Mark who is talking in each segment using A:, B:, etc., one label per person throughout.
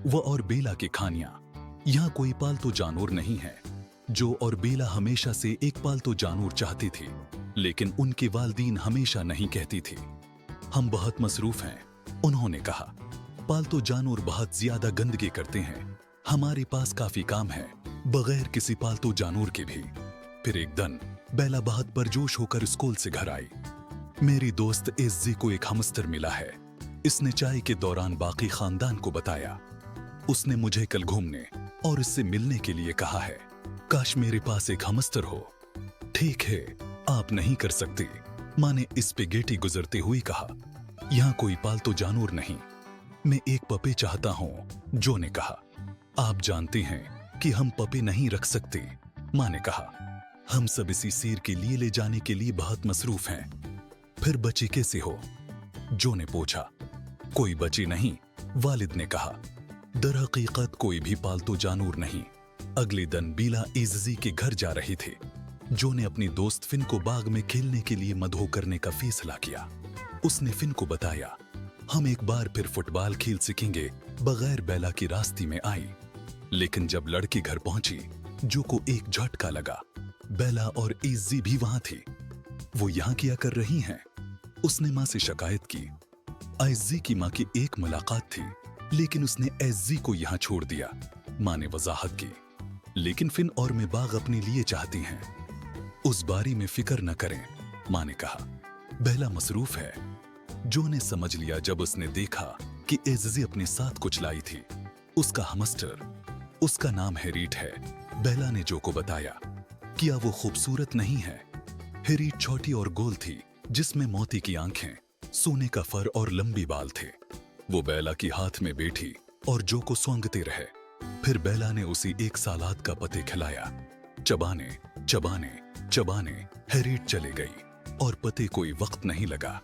A: वो और बेला की कहानियां। यहाँ कोई पालतू जानवर नहीं है। जो और बेला हमेशा से एक पालतू जानवर चाहती थी, लेकिन उनके वालिदैन हमेशा नहीं कहती थी। हम बहुत मसरूफ हैं, उन्होंने कहा। पालतू जानवर बहुत ज्यादा गंदगी करते हैं। हमारे पास काफी काम है, बगैर किसी पालतू जानवर के भी। फिर एक दिन बेला बहुत परजोश होकर स्कूल से घर आई। मेरी दोस्त इज्जी को एक हमस्टर मिला है। इसने चाय के दौरान बाकी खानदान को बताया। उसने मुझे कल घूमने और इससे मिलने के लिए कहा है। काश मेरे पास एक हमस्टर हो। ठीक है, आप नहीं कर सकते, माँ ने इस पे गेटी गुजरते हुए कहा। यहाँ कोई पालतू जानवर नहीं, मैं एक पपी चाहता हूँ, जो ने कहा। आप जानते हैं कि हम पपी नहीं रख सकते, माँ ने कहा। हम सब इसी सिर के लिए ले जाने के लिए बहुत मसरूफ हैं। फिर बची कैसे हो? जो ने पूछा। कोई बची नहीं, वालिद ने कहा। दरहकीकत कोई भी पालतू जानवर नहीं। अगले दिन बीला इज्जी के घर जा रही थी। जो ने अपनी दोस्त फिन को बाग में खेलने के लिए मदहो करने का फैसला किया। उसने फिन को बताया, हम एक बार फिर फुटबॉल खेल सकेंगे बगैर बेला की रास्ते में आई। लेकिन जब लड़की घर पहुंची, जो को एक झटका लगा। बेला और इज्जी भी वहां थी। वो यहाँ क्या कर रही हैं? उसने माँ से शिकायत की। इज्जी की माँ की एक मुलाकात थी, लेकिन उसने इज्जी को यहाँ छोड़ दिया, माँ ने वजाहत की। लेकिन फिन और मैं बाग अपने लिए चाहती हैं। उस बारे में फिक्र न करें, माँ ने कहा। बेला मसरूफ है। जो ने समझ लिया जब उसने देखा कि इज्जी अपने साथ कुछ लाई थी। उसका हमस्टर, उसका नाम हेरीट है। बेला ने जो को बताया। क्या वो खूबसूरत नहीं है? हेरीट छोटी और गोल थी, जिसमें मोती की आंखें, सोने का फर और लंबी बाल थे। वो बेला की हाथ में बैठी और जो को सूंघते रहे। फिर बेला ने उसे एक सालाद का पते खिलाया। चबाने चबाने चबाने हेरीट चले गई और पते कोई वक्त नहीं लगा।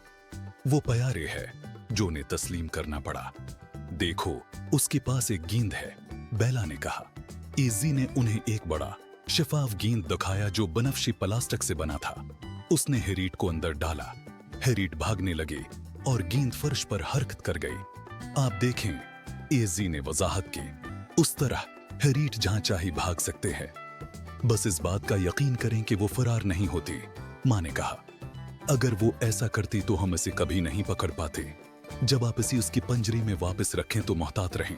A: वो प्यारे है, जो ने तस्लीम करना पड़ा। देखो, उसके पास एक गेंद है, बेला ने कहा। इज्जी ने उन्हें एक बड़ा शफाफ गेंद दिखाया जो बनफशी प्लास्टिक से बना था। उसने हेरीट को अंदर डाला। हेरीट भागने लगे और गेंद फर्श पर हरकत कर गई। आप देखें, इज्जी ने वजाहत की। उस तरह हेरीट जहां चाहे भाग सकते हैं। बस इस बात का यकीन करें कि वो फरार नहीं होती, माँ ने कहा। अगर वो ऐसा करती तो हम इसे कभी नहीं पकड़ पाते। जब आप इसे उसकी पंजरी में वापस रखें तो मोहतात रहें।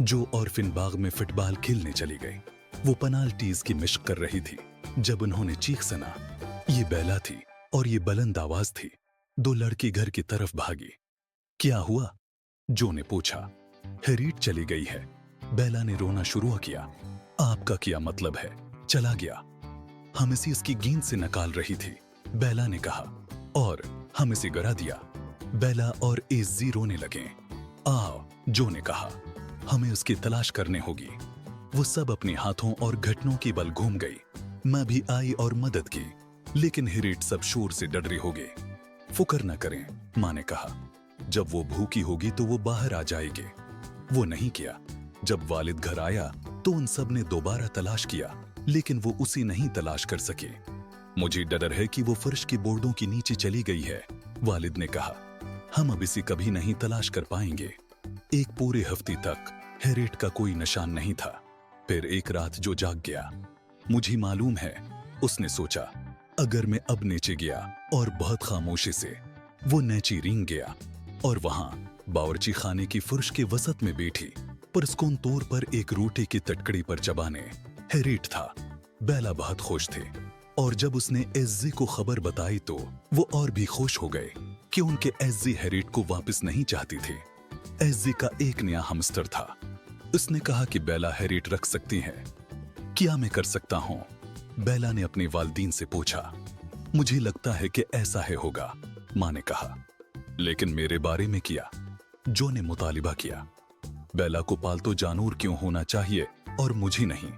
A: जो और फिन बाग में फुटबॉल खेलने चली गई। वो पेनाल्टीज की मशक कर रही थी जब उन्होंने चीख सुना। ये बेला थी और ये बुलंद आवाज थी। दो लड़की घर की तरफ भागी। क्या हुआ? जो ने पूछा। हेरीट चली गई है, बेला ने रोना शुरू किया। आपका क्या मतलब है? चला गया? हम इसे इसकी गेंद से निकाल रही थी, बेला ने कहा, और हम इसे गिरा दिया। बेला और इज्जी रोने लगे। आओ, जो ने कहा, हमें उसकी तलाश करने होगी। वो सब अपने हाथों और घुटनों के बल घूम गई। मैं भी आई और मदद की, लेकिन हेरीट सब शोर से डर रहे होगे। फिक्र न करें, माँ ने कहा। जब वो भूखी होगी तो वो बाहर आ जाएगी। वो नहीं किया। जब वालिद घर आया तो उन सब ने दोबारा तलाश किया, लेकिन वो उसे नहीं तलाश कर सके। मुझे डर है कि वो फर्श की बोर्डों के नीचे चली गई है, वालिद ने कहा। हम अब इसे कभी नहीं तलाश कर पाएंगे। एक पूरे हफ्ते तक हेरीट का कोई निशान नहीं था। फिर एक रात जो जाग गया। मुझे मालूम है, उसने सोचा, अगर मैं अब नीचे गया और बहुत खामोशी से, वो नीचे रेंग गया और वहां बावर्ची खाने की फर्श के वसत में बैठी पुरस्कून तौर पर एक रोटी की तटकड़ी पर चबाने हेरीट था। बेला बहुत खुश थे और जब उसने इज्जी को खबर बताई तो वो और भी खुश हो गए कि उनके इज्जी हेरीट को वापस नहीं चाहती थी। इज्जी का एक नया हमस्टर था। उसने कहा कि बेला हेरीट रख सकती है। क्या मैं कर सकता हूँ? बेला ने अपने वालिदैन से पूछा। मुझे लगता है कि ऐसा है होगा, माँ ने कहा। लेकिन मेरे बारे में किया? जो ने मुतालिबा किया। बेला को पालतू जानवर क्यों होना चाहिए और मुझे नहीं?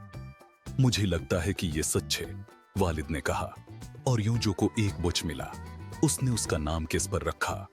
A: मुझे लगता है कि ये सच है, वालिद ने कहा। और यूं जो को एक बुच मिला। उसने उसका नाम किस पर रखा?